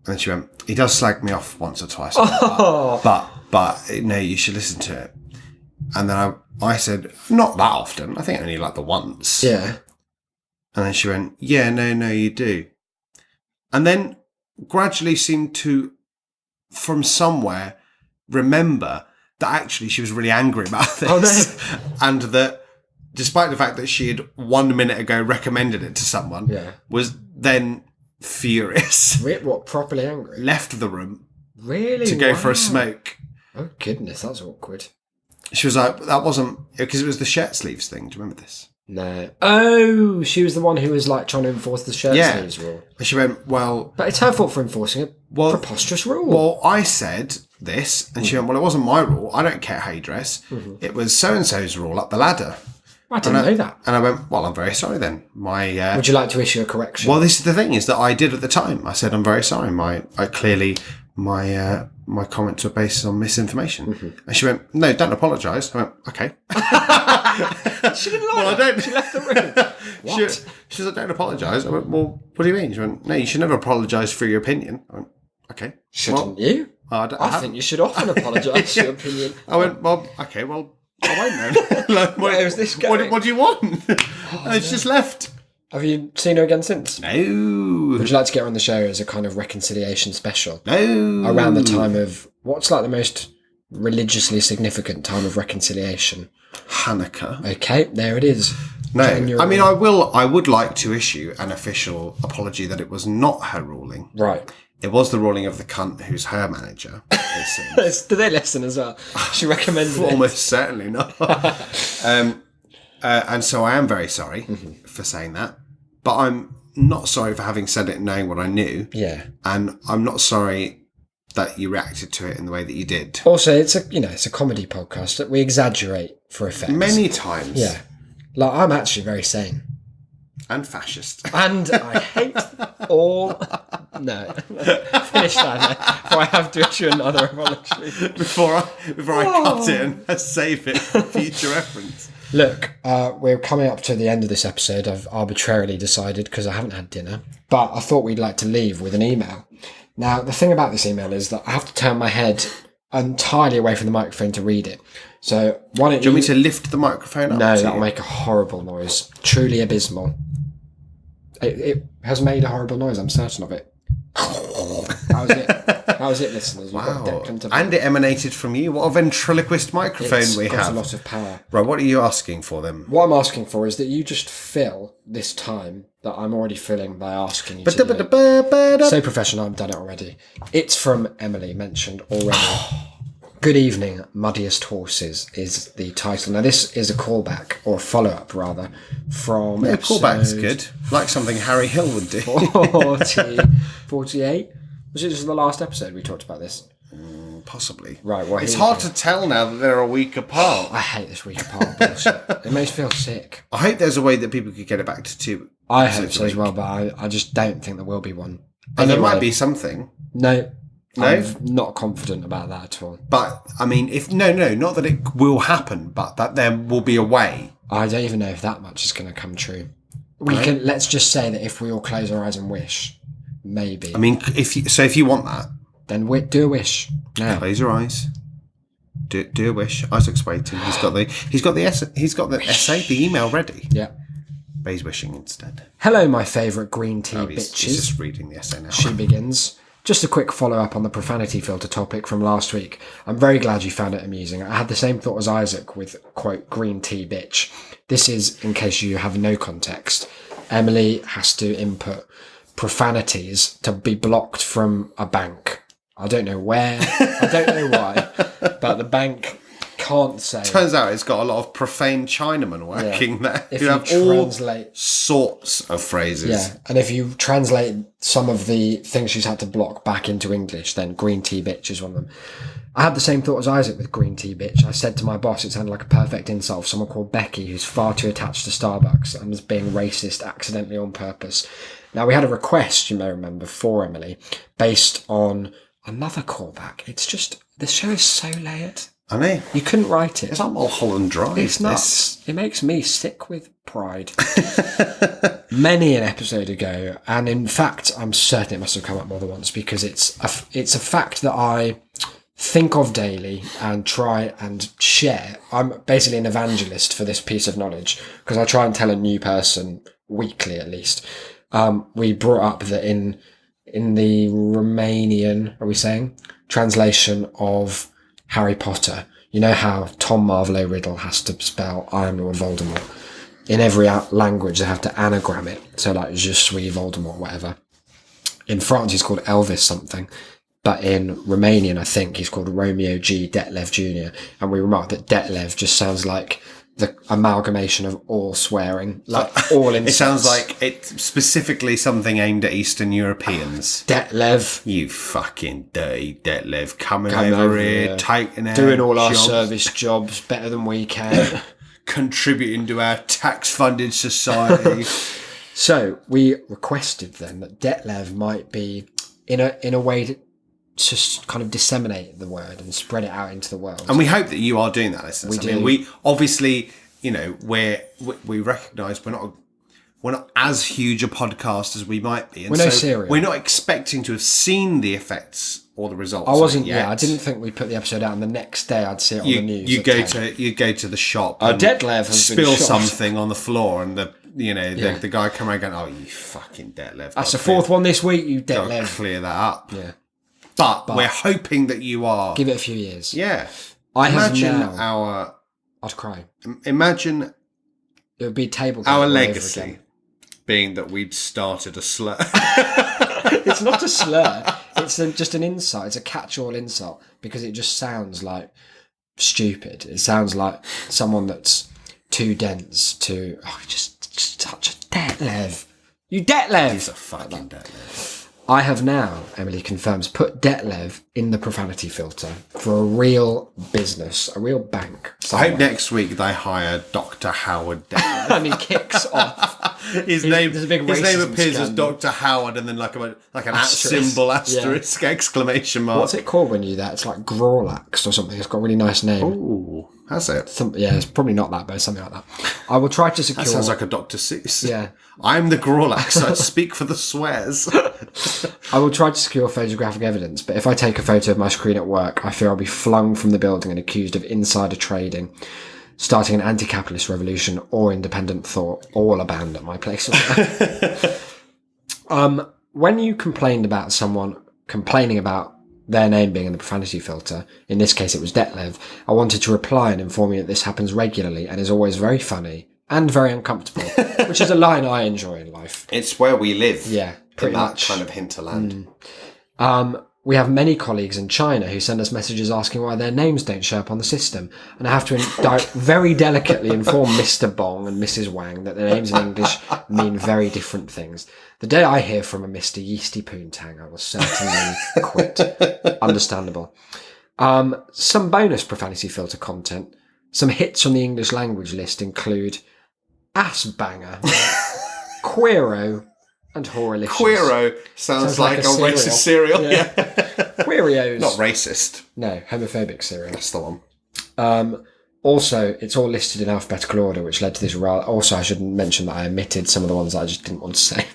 And then she went, "He does slag me off once or twice, but no, you should listen to it." And then I said, "Not that often. I think only like the once." Yeah. And then she went, "Yeah, no, you do." And then gradually seemed to, from somewhere, remember that actually she was really angry about this. Oh, no. And that despite the fact that she had 1 minute ago recommended it to someone, Yeah. was then furious, What, properly angry? left the room Really? to go for Wow. a smoke. Oh, goodness, that's awkward. She was like, that wasn't, because it was the shirt sleeves thing. Do you remember this? No. Oh, she was the one who was like trying to enforce the shirt Yeah. sleeves rule. And she went, well, But it's her fault for enforcing a Well- preposterous rule. Well, I said this, and she went, well, it wasn't my rule. I don't care how you dress. It was so-and-so's rule up the ladder. I didn't know that. And I went, well, I'm very sorry then. Would you like to issue a correction? Well, this is the thing, is that I did at the time. I said, I'm very sorry. My comments were based on misinformation. And she went, no, don't apologise. I went, okay. She didn't like Well, I that. don't. She left the room. What? She said, don't apologise. I went, well, what do you mean? She went, no, you should never apologise for your opinion. I went, okay. Shouldn't you? I I think you should often apologise for your opinion. I went, well, okay, well, I won't then. Like, Where's this going? What do you want? And it's just left. Have you seen her again since? No. Would you like to get her on the show as a kind of reconciliation special? No. Around the time of, what's like the most religiously significant time of reconciliation? Hanukkah. Okay, there it is. No. January. I mean, I would like to issue an official apology that it was not her ruling. Right. It was the ruling of the cunt who's her manager. It seems. Do they listen as well? She recommended it. Almost certainly not. And so I am very sorry for saying that. But I'm not sorry for having said it knowing what I knew. Yeah. And I'm not sorry that you reacted to it in the way that you did. Also, it's a comedy podcast that we exaggerate for effect. Many times. Yeah. Like, I'm actually very sane. And fascist. And I hate all... No. Finish that before I have to issue another apology. before I cut it and save it for future reference. Look, we're coming up to the end of this episode. I've arbitrarily decided because I haven't had dinner. But I thought we'd like to leave with an email. Now, the thing about this email is that I have to turn my head entirely away from the microphone to read it. So why don't Do you want me to lift the microphone up? No, to that'll you? make a horrible noise. Truly abysmal. It has made a horrible noise, I'm certain of it. How's it, listeners? We've got Wow. Declan to And it emanated from you. What a ventriloquist microphone It's we got have. a lot of power. Right, what are you asking for then? What I'm asking for is that you just fill this time that I'm already filling by asking you to do it. So professional, I've done it already. It's from Emily, mentioned already. Good evening, Muddiest Horses is the title. Now, this is a callback, or a follow-up, rather, from Yeah, callback's episode good. Like something Harry Hill would do. 48. Was it just the last episode we talked about this? Possibly. Right, well, It's here we hard go. to tell now that they're a week apart. I hate this week apart bullshit. It makes me feel sick. I hope there's a way that people could get it back to 2. I hope episodes so a as week. well, but I just don't think there will be one. And there might Anyway, be something. No, No? I'm not confident about that at all. But, I mean, not that it will happen, but that there will be a way. I don't even know if that much is going to come true. Let's just say that if we all close our eyes and wish, maybe. I mean, if you want that, then do a wish now. close your eyes. Do a wish. Isaac's waiting. He's got the essay, the email ready. Yeah. But he's wishing instead. Hello, my favourite green tea He's bitches. just reading the essay now. She begins. Just a quick follow-up on the profanity filter topic from last week. I'm very glad you found it amusing. I had the same thought as Isaac with, quote, green tea bitch. This is, in case you have no context, Emily has to input profanities to be blocked from a bank. I don't know where, I don't know why, but the bank can't say. Turns out it's got a lot of profane Chinamen working there. If who you have all translate- sorts of phrases. Yeah, and if you translate some of the things she's had to block back into English, then green tea bitch is one of them. I had the same thought as Isaac with green tea bitch. I said to my boss it sounded like a perfect insult of someone called Becky who's far too attached to Starbucks and is being racist accidentally on purpose. Now, we had a request, you may remember, for Emily, based on another callback. It's just, the show is so layered. I know. You couldn't write it. It's like Mulholland Drive. It's nuts. It makes me sick with pride. Many an episode ago, and in fact, I'm certain it must have come up more than once because it's a fact that I think of daily and try and share. I'm basically an evangelist for this piece of knowledge because I try and tell a new person weekly at least. We brought up that in the Romanian, are we saying, translation of Harry Potter, you know how Tom Marvolo Riddle has to spell I am Lord Voldemort. In every language, they have to anagram it. So like, je suis Voldemort, whatever. In France, he's called Elvis something. But in Romanian, I think he's called Romeo G. Detlev Jr. And we remarked that Detlev just sounds like the amalgamation of all swearing, like all insults. It sounds like it's specifically something aimed at Eastern Europeans. Detlev. You fucking dirty Detlev. Coming over here, taking our doing all our jobs, service jobs better than we can. contributing to our tax-funded society. So we requested then that Detlev might be in a way to just kind of disseminate the word and spread it out into the world. And we hope that you are doing that, listeners. We I mean, do. we obviously, you know, we recognise we're not as huge a podcast as we might be. And We're no serial. We're not expecting to have seen the effects or the results. I wasn't. of it yet. Yeah, I didn't think we'd put the episode out, and the next day I'd see it on the news. You at go 10. to the shop. Oh, and Detlev has been spill shot. something on the floor, and the guy come around going, "Oh, you fucking Detlev." That's the fourth one this week. You Gotta Detlev. clear that up. Yeah. But we're hoping that you are. Give it a few years. Yeah. I have Imagine now. I'd cry. Imagine It would be table. our game all over legacy again. being that we'd started a slur. It's not a slur. It's just an insult. It's a catch-all insult because it just sounds like stupid. It sounds like someone that's too dense to. Oh, just such a Detlev. You Detlev. He's a fucking Detlev. I have now, Emily confirms, put Detlev in the profanity filter for a real business, a real bank. I hope next week they hire Dr. Howard Detlev. And he kicks off. His name there's a big appears racism as scandal. Dr. Howard and then like an at Asterisk. symbol, Yeah. asterisk, exclamation mark. What's it called when you do that? It's like Grawlax or something. It's got a really nice name. Ooh, has it? Yeah, it's probably not that, but it's something like that. I will try to secure. That sounds like a Dr. Seuss. Yeah. I'm the Grawlax. I speak for the swears. I will try to secure photographic evidence, but if I take a photo of my screen at work, I fear I'll be flung from the building and accused of insider trading, starting an anti-capitalist revolution or independent thought, all abandon my place of work. When you complained about someone complaining about their name being in the profanity filter, in this case it was Detlev, I wanted to reply and inform you that this happens regularly and is always very funny and very uncomfortable, which is a line I enjoy in life. It's where we live. Yeah, in pretty that much. kind of hinterland. We have many colleagues in China who send us messages asking why their names don't show up on the system, and I have to very delicately inform Mr. Bong and Mrs. Wang that their names in English mean very different things. The day I hear from a Mr. Yeasty Poontang, I will certainly quit. Understandable. Some bonus profanity filter content. Some hits on the English language list include ass banger, queero, and horrorlicious. Queero sounds like a racist cereal. Yeah. Queerios. Not racist. No, homophobic cereal. That's the one. Also, it's all listed in alphabetical order, which led to this. Also, I should mention that I omitted some of the ones that I just didn't want to say.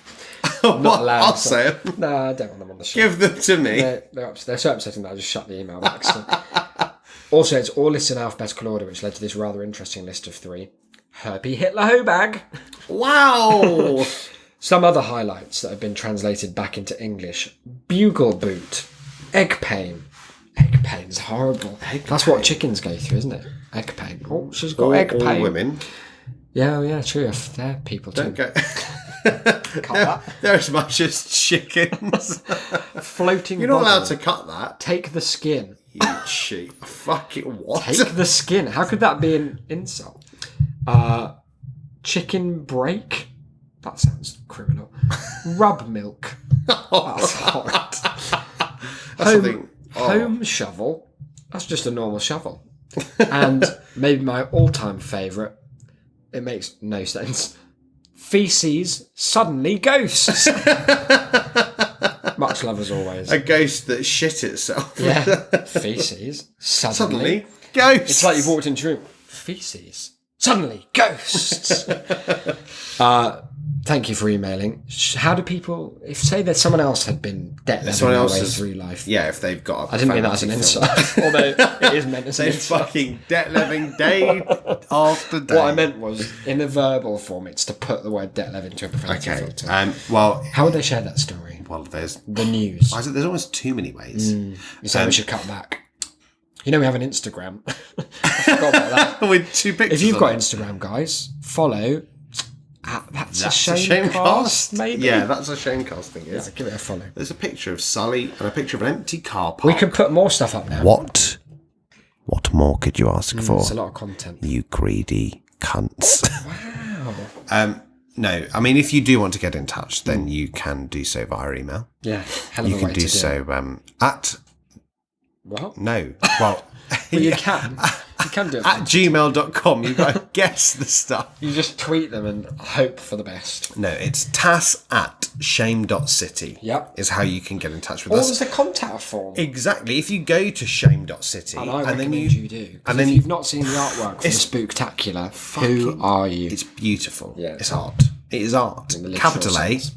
Not allowed, I'll so- say it. No, I don't want them on the show. Give them to me. They're so upsetting that I just shut the email back. So. Also, it's all listed in alphabetical order, which led to this rather interesting list of 3. Herbie Hitler Hobag. Wow. Some other highlights that have been translated back into English. Bugle boot. Egg pain. Egg pain's horrible. That's what chickens go through, isn't it? Egg pain. Oh, she's got egg all pain. women. Yeah, well, yeah, true. If they're people too. Don't go. Cut that. They're as much as chickens. Floating You're not allowed bubble. to cut that. Take the skin. You cheat. Fucking what? Take the skin. How could that be an insult? Chicken break. That sounds criminal. Rub milk. That's horrid. Home shovel. That's just a normal shovel. And maybe my all-time favourite. It makes no sense. Feces suddenly ghosts. Much love as always. A ghost that shit itself. Yeah. Feces suddenly ghosts. It's like you've walked into a room. Feces suddenly ghosts. Thank you for emailing. How do people, if say that someone else had been debt leveling their way through life? Yeah, if they've got a I didn't mean that as an insult, although it is meant as an They're insult. fucking debt leveling day after day. What I meant was, in a verbal form, it's to put the word debt lev into a profanity Okay. filter. Well, How would they share that story? there's The news. there's almost too many ways. So we should cut back. You know we have an Instagram. I forgot about that. With 2 pictures. If you've got on it. Instagram, guys, follow. That's a That's Shamecast, maybe. Yeah, that's a Shamecast thing. Yeah. Give it a follow. There's a picture of Sully and a picture of an empty car park. We could put more stuff up now. What more could you ask for? It's a lot of content. You greedy cunts. Wow. No, I mean, if you do want to get in touch, then you can do so via email. Yeah, hell of You a can way do to so at What? no, well, Well, you can. You can do it. at gmail.com. You've got to guess the stuff. You just tweet them and hope for the best. No, it's tass@shame.city. Yep. Is how you can get in touch with Or us. there's a contact form. Exactly. If you go to shame.city And I and then recommend you do. and And then if you've not seen the artwork for the Spooktacular, who are you? it's beautiful. Yeah. It's art. It is art. In the literal Capital A. sense.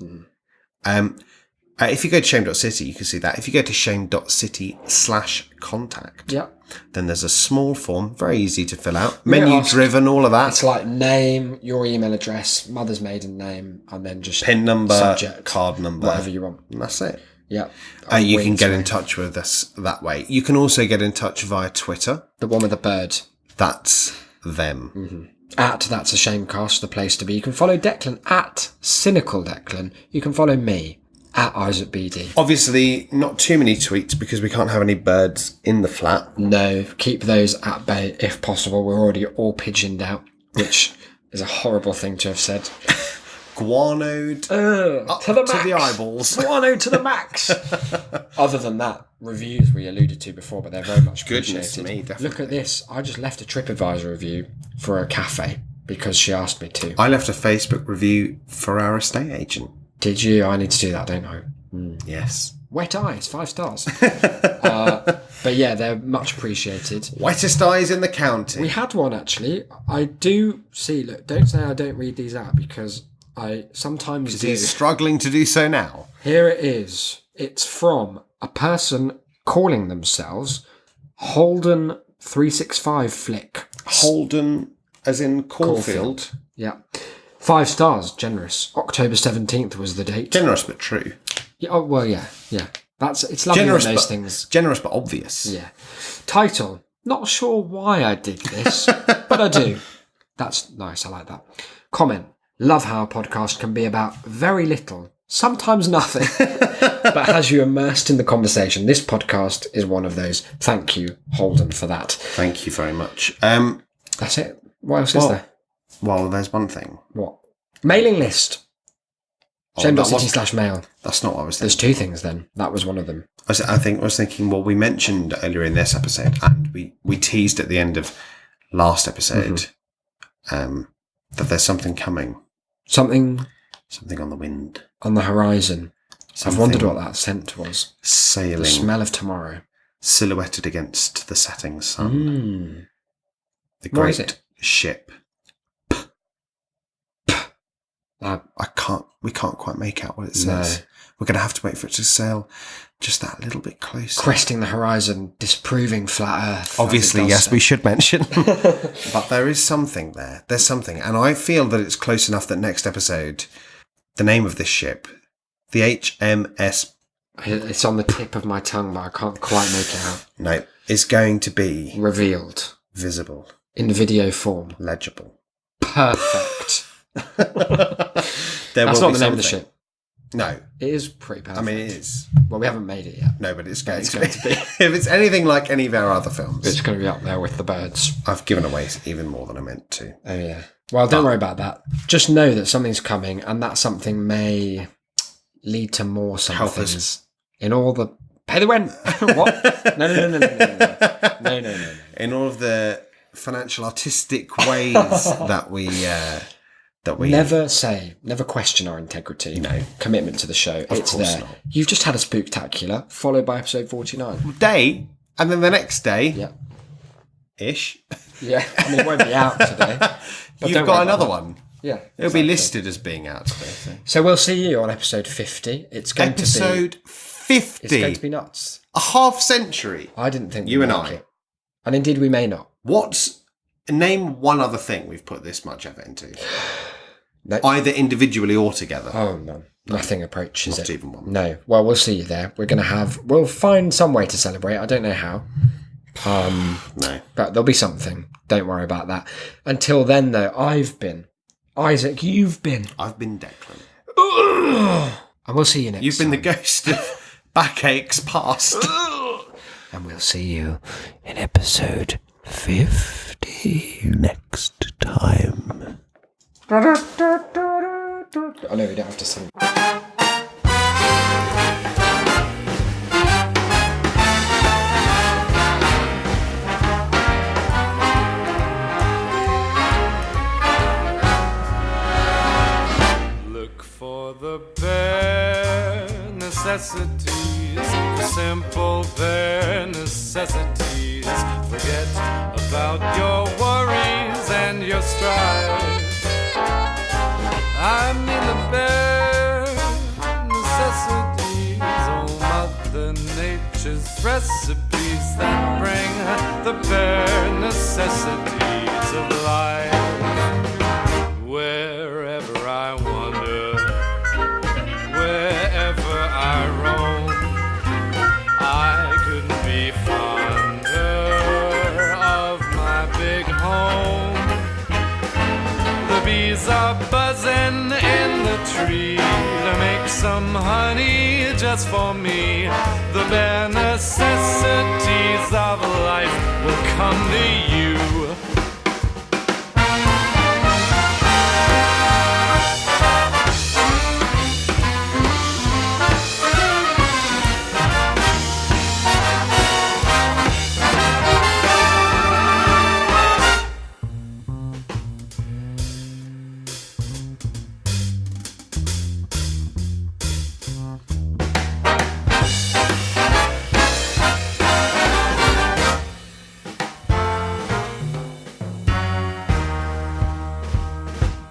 If you go to shame.city, you can see that. If you go to shame.city/contact, Yeah. then there's a small form, very easy to fill out, May I menu ask- driven, all of that. It's like name, your email address, mother's maiden name, and then just PIN number, subject, card number, whatever you want. and that's it. Yeah. You can get in Wait, touch with us that way. You can also get in touch via Twitter. the one with the bird. That's them. At That's a Shamecast, the place to be. You can follow Declan at Cynical Declan. You can follow me at Isaac BD. Obviously, not too many tweets because we can't have any birds in the flat. No, keep those at bay if possible. We're already all pigeoned out, which is a horrible thing to have said. Guanoed up to the to the max. eyeballs. Guano to the max. Other than that, reviews we alluded to before, but they're very much Goodness appreciated. me, definitely. Look at this. I just left a TripAdvisor review for a cafe because she asked me to. I left a Facebook review for our estate agent. Did you? I need to do that, don't I? Yes. Wet eyes, 5 stars. But yeah, they're much appreciated. Wettest eyes in the county. We had one actually. I do see. Look, don't say I don't read these out because I sometimes do. He's struggling to do so now. Here it is. It's from a person calling themselves Holden 365 Flick. Holden, as in Caulfield. Yeah. 5 stars, generous. October 17th was the date. Generous but true. Yeah, oh, well, yeah. It's lovely Generous when those but things. Generous but obvious. Yeah. Title. Not sure why I did this, but I do. That's nice. I like that. Comment. Love how a podcast can be about very little, sometimes nothing, but has you immersed in the conversation. This podcast is one of those. Thank you, Holden, for that. Thank you very much. That's it. What else is there? Well, there's one thing. What? Mailing list. that Shame.city/mail. That's not what I was There's thinking. 2 things then. That was one of them. I was thinking, well, we mentioned earlier in this episode, and we teased at the end of last episode, that there's something coming. Something Something on the wind. on the horizon. I've Something wondered what that scent was. The Sailing, smell of tomorrow. silhouetted against the setting sun. The What is great it? ship. We can't quite make out what it says. No. We're going to have to wait for it to sail just that little bit closer. Cresting the horizon, disproving flat Earth. Obviously, as it does yes, so. we should mention. But there is something there. There's something. And I feel that it's close enough that next episode, the name of this ship, the HMS, It's on the tip of my tongue, but I can't quite make it out. no, is going to be Revealed. visible, In video form. legible. Perfect. There That's will not be the name of the something. ship. No. It is pretty perfect. I mean, it is. Well, we haven't made it yet. No, but it's going, It's to, going be. to be. If it's anything like any of our other films, It's going to be up there with The Birds. I've given away even more than I meant to. Oh, yeah. Well, don't worry about that. Just know that something's coming, and that something may lead to more Help us. somethings in all the... Pay the rent! What? No. In all of the financial, artistic ways that we Never question our integrity. No. Commitment to the show. It's course there. not. You've just had a spooktacular, followed by episode 49. day, and then the next day, Yeah. ish, Yeah. I mean, it won't be out today. But you've don't worry got about another that. one. Yeah. It'll be listed as being out today. So. So we'll see you on episode 50. It's going Episode to be... 50. It's going to be nuts. A half century. I didn't think You we'd and make I. it. And indeed we may not. Name one other thing we've put this much effort into, No. either individually or together. Oh, no. Nothing approaches Not it. even one. No. Well, we'll see you there. We'll find some way to celebrate. I don't know how. No. But there'll be something. Don't worry about that. Until then, though, I've been. Isaac, you've been. I've been Declan. And we'll see you next You've been the time. ghost of backaches past. And we'll see you in episode 50. Next time. Oh, no, we don't have to sing. Look for the bare necessities, the simple bare necessities. Forget about your worries and your strife. I mean the bare necessities, oh Mother Nature's recipes that bring the bare necessities of life. Wherever I wander, wherever I roam, I couldn't be fonder of my big home. The bees are buzzing in the tree to make some honey just for me. The bare necessities of life will come to you.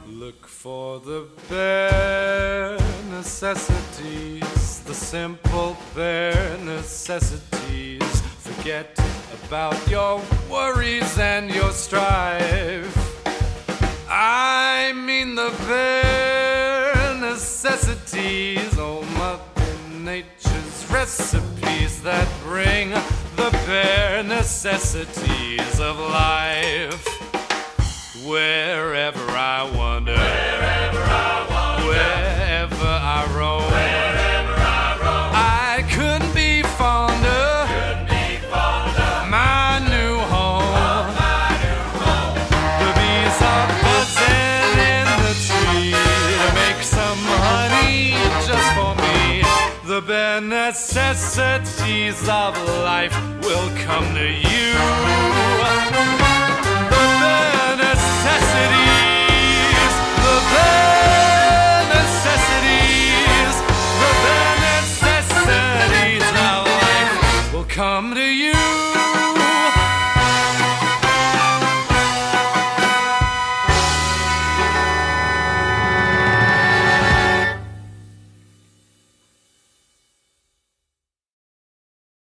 Look for the bare necessities, the simple bare necessities. Forget about your worries and your strife. I mean the bare necessities, oh Mother Nature's recipes that bring the bare necessities of life. Wherever I wander, wherever I roam, I couldn't be fonder, my new home. The bees are buzzing in the tree to make some honey just for me. The bare necessities of life will come to you.